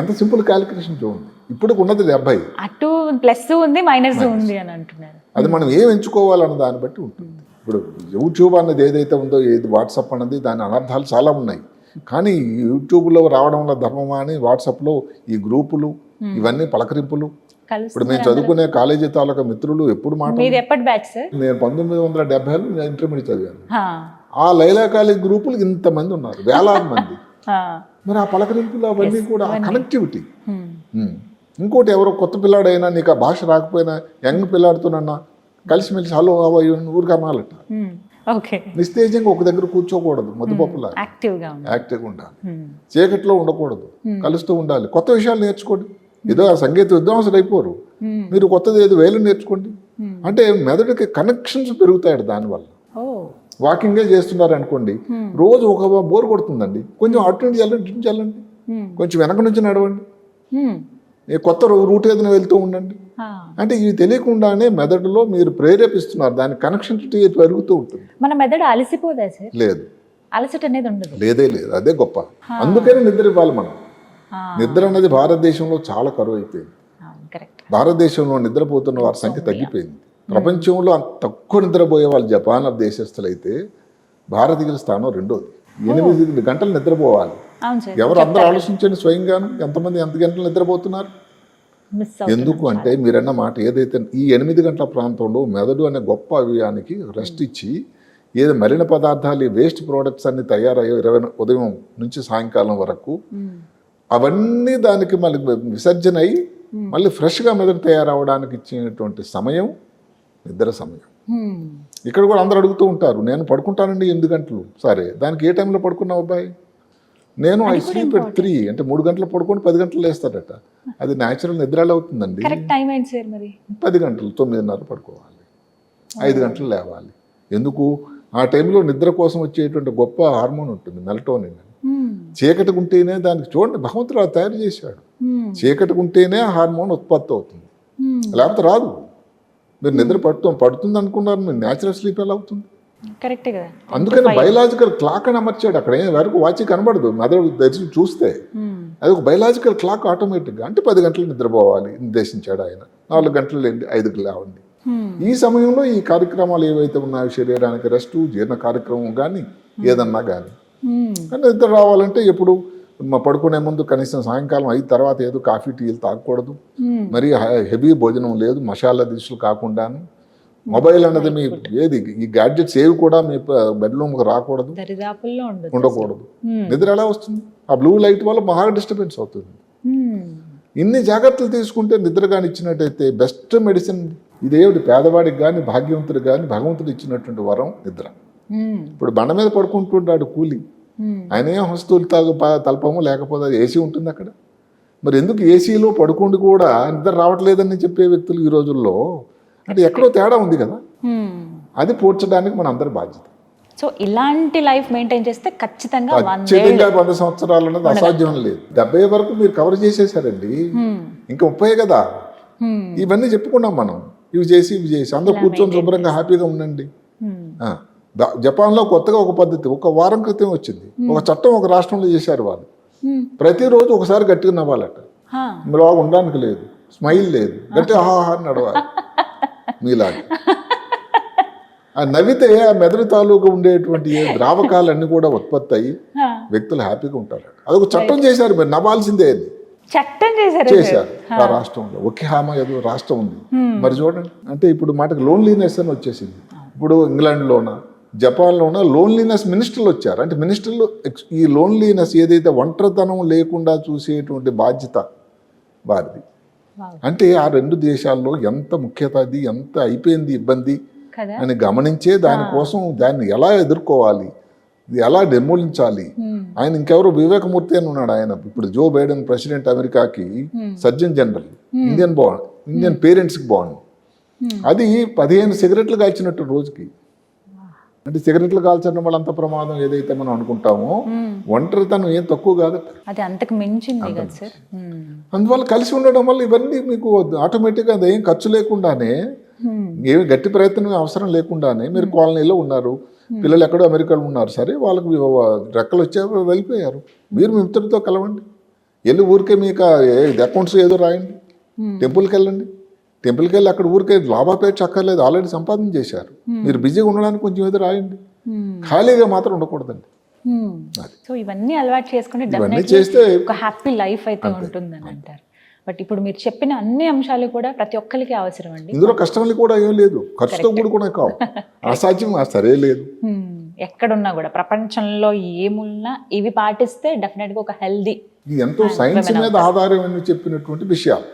ఎంత సింపుల్ క్యాలిక్యులేషన్ చూడండి. ఇప్పుడు ఉన్నది 70, అటు ప్లస్ ఉంది మైనస్ ఉంది అని అంటున్నారు. అది మనం ఏం ఎంచుకోవాలన్న దాన్ని బట్టి ఉంటుంది. ఇప్పుడు యూట్యూబ్ అన్నది ఏదైతే ఉందో, ఏది వాట్సాప్ అన్నది, దాని అనర్థాలు చాలా ఉన్నాయి. కానీ యూట్యూబ్లో రావడం వల్ల ధర్మమా అని వాట్సాప్లో ఈ గ్రూపులు ఇవన్నీ పలకరింపులు. ఇప్పుడు మేము చదువుకునే కాలేజీ తాలూకా మిత్రులు ఎప్పుడు మాట, నేను 1970లో ఇంటర్మీడియట్ చదివాను. ఆ లైలా కాలేజ్ గ్రూపులు ఇంతమంది ఉన్నారు, వేలాది మంది. మరి ఆ పలకరింపులు అవన్నీ కూడా కనెక్టివిటీ. ఇంకోటి ఎవరో కొత్త పిల్లాడైనా నీకు ఆ భాష రాకపోయినా యంగ్ పిల్లాడుతోనన్నా కలిసిమెలిసి హలో ఊరికి అనాలట. నిస్తేజంగా ఒక దగ్గర కూర్చోకూడదు, ముద్దపప్పులా యాక్టివ్గా ఉండాలి, చీకట్లో ఉండకూడదు, కలుస్తూ ఉండాలి, కొత్త విషయాలు నేర్చుకోండి. ఏదో ఆ సంగీత విద్వాంసులు అయిపోరు, మీరు కొత్తది ఏదో వేలు నేర్చుకోండి. అంటే మెదడుకి కనెక్షన్స్ పెరుగుతాయి దానివల్ల. వాకింగే చేస్తున్నారు అనుకోండి, రోజు ఒక బోర్ కొడుతుందండి, కొంచెం అటు నుంచి వెళ్ళండి, కొంచెం వెనక నుంచి నడవండి, కొత్త రూట్ ఏదైనా వెళ్తూ ఉండండి. అంటే ఇవి తెలియకుండానే మెదడులో మీరు ప్రేరేపిస్తున్నారు, దాని కనెక్షన్ పెరుగుతూ ఉంటుంది. మన మెదడు అలసిపోదా సార్? లేదు, అలసట అనేది ఉండదు. లేదు, అదే గొప్ప. అందుకనే నిద్ర ఇవ్వాలి మనం. నిద్ర అనేది భారతదేశంలో చాలా కరువు అయిపోయింది. భారతదేశంలో నిద్రపోతున్న వారి సంఖ్య తగ్గిపోయింది. ప్రపంచంలో తక్కువ నిద్రపోయే వాళ్ళు జపాన్ దేశస్తులైతే భారతీయుల స్థానం 2వ. 8 గంటలు నిద్రపోవాలి. ఎవరు అందరూ ఆలోచించండి స్వయంగాను, ఎంతమంది ఎంత గంటలు నిద్రపోతున్నారు. ఎందుకు అంటే మీరన్న మాట ఏదైతే ఈ 8 గంటల ప్రాంతంలో మెదడు అనే గొప్ప అవయవానికి రెస్ట్ ఇచ్చి, ఏదో మలిన పదార్థాలు వేస్ట్ ప్రోడక్ట్స్ అన్ని తయారయ్యో 20 ఉదయం నుంచి సాయంకాలం వరకు, అవన్నీ దానికి మళ్ళీ విసర్జన అయ్యి మళ్ళీ ఫ్రెష్గా మెదడు తయారవడానికి ఇచ్చినటువంటి సమయం నిద్ర సమయం. ఇక్కడ కూడా అందరూ అడుగుతూ ఉంటారు, నేను పడుకుంటానండి 8 గంటలు. సరే, దానికి ఏ టైంలో పడుకున్నావు అబ్బాయి? నేను ఐ స్లీప్ ఎట్ 3 అంటే 3 గంటలు పడుకొని 10 గంటలు లేస్తాడట. అది న్యాచురల్ నిద్రలో అవుతుందండి. 10 గంటలు 9:30 పడుకోవాలి, 5 గంటలు లేవాలి. ఎందుకు? ఆ టైంలో నిద్ర కోసం వచ్చేటువంటి గొప్ప హార్మోన్ ఉంటుంది, మెలటోనిన్. చీకటి ఉంటేనే దానికి చూడండి భగవంతుడు అలా తయారు చేశాడు. చీకటి ఉంటేనే ఆ హార్మోన్ ఉత్పత్తి అవుతుంది, లేకపోతే రాదు. మీరు నిద్ర పడుతుంది అనుకున్నారు, మీరు న్యాచురల్ స్లీప్ ఎలా అవుతుంది? కరెక్టే కదా. అందుకని బయలాజికల్ క్లాక్ అని అమర్చాడు. అక్కడ ఏం వరకు వాచి కనబడదు, మెదడు తెరిచి చూస్తే అది ఒక బయలాజికల్ క్లాక్ ఆటోమేటిక్గా. అంటే 10 గంటలు నిద్రపోవాలి నిర్దేశించాడు ఆయన, 4 గంటలు లేండి, 5కి లేవండి. ఈ సమయంలో ఈ కార్యక్రమాలు ఏవైతే ఉన్నాయో శరీరానికి రెస్ట్, జీర్ణ కార్యక్రమం కానీ ఏదన్నా కానీ. కానీ నిద్ర రావాలంటే ఎప్పుడు పడుకునే ముందు కనీసం సాయంకాలం 5 తర్వాత ఏదో కాఫీ టీలు తాగకూడదు, మరి హెవీ భోజనం లేదు, మసాలా దినుసులు కాకుండాను. మొబైల్ అన్నది మీ ఏది ఈ గ్యాడ్జెట్స్ ఏవి కూడా మీ బెడ్రూమ్కి రాకూడదు, ఉండకూడదు. నిద్ర ఎలా వస్తుంది? ఆ బ్లూ లైట్ వల్ల మహా డిస్టర్బెన్స్ అవుతుంది. ఇన్ని జాగ్రత్తలు తీసుకుంటే నిద్ర కానీ ఇచ్చినట్టయితే బెస్ట్ మెడిసిన్ ఇదేమిటి? పేదవాడికి కానీ భాగ్యవంతుడికి కానీ భగవంతుడు ఇచ్చినటువంటి వరం నిద్ర. ఇప్పుడు బండ మీద పడుకుంటుంటాడు కూలి, ఆయన ఏం వస్తువులు తలపము, లేకపోతే ఏసీ ఉంటుంది అక్కడ. మరి ఎందుకు ఏసీలో పడుకుండి కూడా నిద్ర రావట్లేదని చెప్పే వ్యక్తులు ఈ రోజుల్లో, అంటే ఎక్కడో తేడా ఉంది కదా. అది పూడ్చడానికి మన అందరి బాధ్యత. సో ఇలాంటి లైఫ్ మెయింటైన్ చేస్తే ఖచ్చితంగా 100 సంవత్సరాలు అన్నది అసాధ్యం లేదు. 70 వరకు మీరు కవర్ చేసేసారండి, ఇంకా 30 కదా. ఇవన్నీ చెప్పుకున్నాం మనం, ఇవి చేసి అందరూ కూర్చొని శుభ్రంగా హ్యాపీగా ఉండండి. జపాన్లో కొత్తగా ఒక పద్ధతి ఒక వారం క్రితం వచ్చింది, ఒక చట్టం ఒక రాష్ట్రంలో చేశారు వాళ్ళు. ప్రతిరోజు ఒకసారి గట్టిగా నవ్వాలట, మీలో ఉండడానికి లేదు, స్మైల్ లేదు, గట్టి ఆహా అని నడవాలి మీలాగా. ఆ నవ్వితే ఆ మెదడు తాలూకు ఉండేటువంటి ద్రావకాలన్నీ కూడా ఉత్పత్తి అయ్యి వ్యక్తులు హ్యాపీగా ఉంటారు. అదొక చట్టం చేశారు, మీరు నవ్వాల్సిందే అని చట్టం చేశారు ఆ రాష్ట్రంలో. ఒకే హామా ఏదో రాష్ట్రం ఉంది మరి చూడండి. అంటే ఇప్పుడు మాటకు లోన్లీనెస్ అని వచ్చేసింది. ఇప్పుడు ఇంగ్లాండ్లోన జపాన్లోన లోన్లీనెస్ మినిస్టర్లు వచ్చారు. అంటే మినిస్టర్లు ఈ లోన్లీనెస్ ఏదైతే ఒంటరితనం లేకుండా చూసేటువంటి బాధ్యత వారిది. అంటే ఆ 2 దేశాల్లో ఎంత ముఖ్యత, అది ఎంత అయిపోయింది ఇబ్బంది అని గమనించే దానికోసం దాన్ని ఎలా ఎదుర్కోవాలి, ఎలా నిర్మూలించాలి. ఆయన ఇంకెవరో వివేకమూర్తి అని ఉన్నాడు. ఆయన ఇప్పుడు జో బైడెన్ ప్రెసిడెంట్, అమెరికాకి సర్జన్ జనరల్, ఇండియన్ పేరెంట్స్కి బాండ్. అది 15 సిగరెట్లు కాల్చినట్టు రోజుకి. అంటే సిగరెట్లు కాల్చడం వల్ల అంత ప్రమాదం ఏదైతే మనం అనుకుంటామో, ఒంటరితనం ఏం తక్కువ కాదు, అది అంతకు మించింది కదా సార్. అందువల్ల కలిసి ఉండడం వల్ల ఇవన్నీ మీకు ఆటోమేటిక్గా అది ఏం ఖర్చు లేకుండానే, ఏమి గట్టి ప్రయత్నం అవసరం లేకుండానే మీరు కాలనీలో ఉన్నారు, పిల్లలు ఎక్కడో అమెరికాలో ఉన్నారు, సరే వాళ్ళకి రెక్కలు వచ్చారు వెళ్ళిపోయారు. మీరు మీ మిత్రులతో కలవండి, వెళ్ళి ఊరికే మీకు అకౌంట్స్ ఏదో రాయండి, టెంపుల్కి వెళ్ళండి, టెంపుల్కి వెళ్ళి అక్కడ ఊరికే లాభాపేక్ష అక్కర్లేదు, ఆల్రెడీ సంపాదన చేశారు. మీరు బిజీగా ఉండడానికి కొంచెం ఏదో రాయండి, ఖాళీగా మాత్రం ఉండకూడదండి. సో ఇవన్నీ అలవాటు చేసుకుంటే ఇవన్నీ చేస్తే ఒక హ్యాపీ లైఫ్ అయితే ఉంటుందని అంటారు. బట్ ఇప్పుడు మీరు చెప్పిన అన్ని అంశాలు కూడా ప్రతి ఒక్కరికి అవసరం అండి. ఇందులో కష్టాలు కూడా ఏం లేదు, ఖర్చుతో కూడా కావు, అసాధ్యం సరే లేదు. ఎక్కడున్నా కూడా ప్రపంచంలో ఏమున్నా ఇవి పాటిస్తే డెఫినెట్ గా ఒక హెల్దీ, ఇది ఎంతో సైన్స్ మీద ఆధారం అని చెప్పినటువంటి విషయాలు.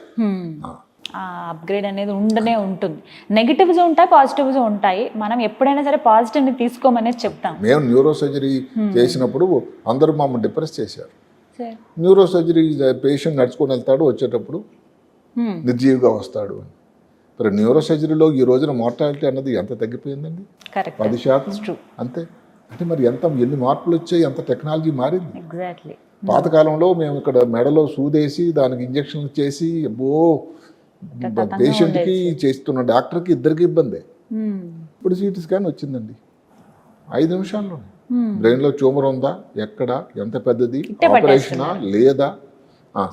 అప్గ్రేడ్ అనేది ఉండనే ఉంటుంది. నెగిటివ్స్ ఉంటాయి, పాజిటివ్స్ ఉంటాయి. మనం ఎప్పుడైనా సరే పాజిటివ్ని తీసుకోమనేది చెప్తాం. మేము న్యూరో సర్జరీ చేసినప్పుడు అందరూ మమ్మల్ని డిప్రెస్ చేశారు. న్యూరో సర్జరీ పేషెంట్ నడుచుకొని వెళ్తాడు, వచ్చేటప్పుడు నిర్జీవిగా వస్తాడు అని. మరి న్యూరో సర్జరీలో ఈ రోజున మార్టాలిటీ అన్నది ఎంత తగ్గిపోయిందండి? 10% అంతే. అంటే మరి ఎన్ని మార్పులు వచ్చాయి, ఎంత టెక్నాలజీ మారింది. ఎగ్జాక్ట్లీ. పాతకాలంలో మేము ఇక్కడ మెడలో సూదేసి దానికి ఇంజక్షన్లు చేసి పేషెంట్కి చేస్తున్న డాక్టర్కి ఇద్దరికి ఇబ్బందే. ఇప్పుడు సిటీ స్కాన్ వచ్చిందండి, 5 నిమిషాల్లో బ్రెయిన్లో ట్యూమర్ ఉందా, ఎక్కడ, ఎంత పెద్దది, ఆపరేషనా లేదా,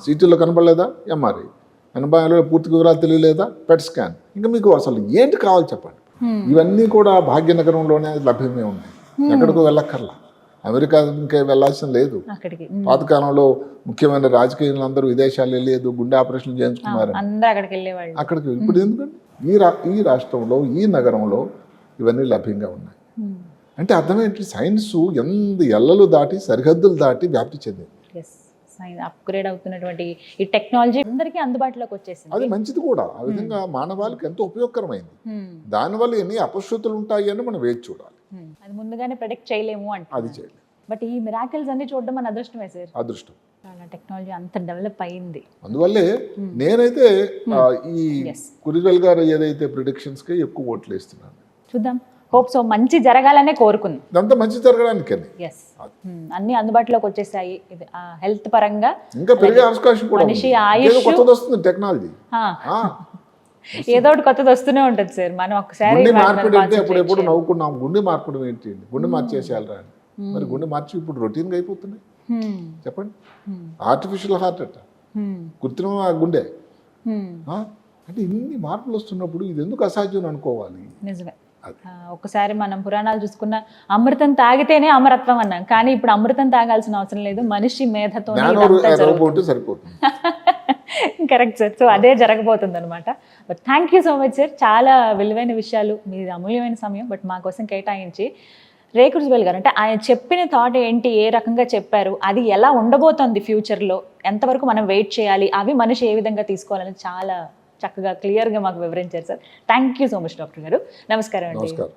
సిటీలో కనబడలేదా, ఎంఆర్ఐ, ఎనభైలో పూర్తి వివరాలు తెలియలేదా, పెట్ స్కాన్. ఇంకా మీకు అసలు ఏంటి కావాలి చెప్పండి. ఇవన్నీ కూడా భాగ్యనగరంలోనే లభ్యమే ఉన్నాయి, ఎక్కడికో వెళ్ళక్కర్లా, అమెరికా ఇంకా వెళ్ళాల్సిన లేదు. పాతకాలంలో ముఖ్యమైన రాజకీయాలందరూ విదేశాలు వెళ్ళేది, గుండె ఆపరేషన్లు చేయించుకున్నారు అక్కడికి. ఇప్పుడు ఎందుకంటే ఈ రాష్ట్రంలో, ఈ నగరంలో ఇవన్నీ లభ్యంగా ఉన్నాయి. అంటే అర్థమేంటి, సైన్స్ ఎల్లలు దాటి, సరిహద్దులు దాటి వ్యాప్తి చెందింది. అప్గ్రేడ్ అవుతున్నటువంటి ఈ టెక్నాలజీ అందరికీ అందుబాటులోకి వచ్చేసింది. అది మంచిది కూడా, ఆ విధంగా మానవాళికి ఎంతో ఉపయోగకరమైంది. దానివల్ల ఎన్ని అపశృతులు ఉంటాయి అని మనం వేచి చూడాలి. అది ముందుగానే ప్రెడిక్ట్ చేయలేము అంటే, అది చేయలేము. బట్ ఈ మిరాకిల్స్ అన్ని చూడడం మన అదృష్టమే సార్. అదృష్టం. టెక్నాలజీ అంత డెవలప్ అయింది. అందువల్లే నేనైతే ఈ కురిగల్ గారు ఏదైతే ప్రిడిక్షన్స్కి ఎక్కువ ఓట్లు వేస్తున్నాను. చూద్దాం. హోప్ సో మంచి జరగాలనే కోరుకుందాం. ఇదంతా మంచి జరగడానికని. ఎస్, అన్ని అందుబాటులోకి వచ్చేసాయి. ఇది హెల్త్ పరంగా ఇంకా పెరిగే అవకాశం కూడా మనిషి ఉంది. ఆయుష్ ఏదో కొత్తది వస్తుంది టెక్నాలజీ. ఏదో ఒకటి కొత్తది వస్తూనే ఉంటుంది సార్. మనం ఒకసారి గుండె మార్పిడి అంటే ఎప్పుడెప్పుడు నవ్వుకున్నాం, గుండె మార్పిడి ఏంటి, గుండె మార్చేసేయాలరా అని. మరి గుండె మార్చి ఇప్పుడు రొటీన్గా అయిపోతున్నాయి. చెప్పండి, ఆర్టిఫిషియల్ హార్ట్ అట, కృత్రిమ గుండె అంటే ఇన్ని మార్పులు వస్తున్నప్పుడు ఇది ఎందుకు అసాధ్యం అనుకోవాలి? నిజమే. ఒకసారి మనం పురాణాలు చూసుకున్న అమృతం తాగితేనే అమరత్వం అన్నాం, కానీ ఇప్పుడు అమృతం తాగాల్సిన అవసరం లేదు, మనిషి మేధతో సరిపోతుంది. Correct sir. సో అదే జరగబోతుంది అనమాట. But thank you so much sir, చాలా విలువైన విషయాలు, మీది అమూల్యమైన సమయం బట్ మా కోసం కేటాయించి. రేకుల సుబ్బయ్య గారు, అంటే ఆయన చెప్పిన థాట్ ఏంటి, ఏ రకంగా చెప్పారు, అది ఎలా ఉండబోతోంది ఫ్యూచర్లో, ఎంతవరకు మనం వెయిట్ చేయాలి, అవి మనిషి ఏ విధంగా తీసుకోవాలని చాలా చక్కగా క్లియర్గా మాకు వివరించారు sir. Thank you so much doctor గారు. నమస్కారం అండి. నమస్కారం.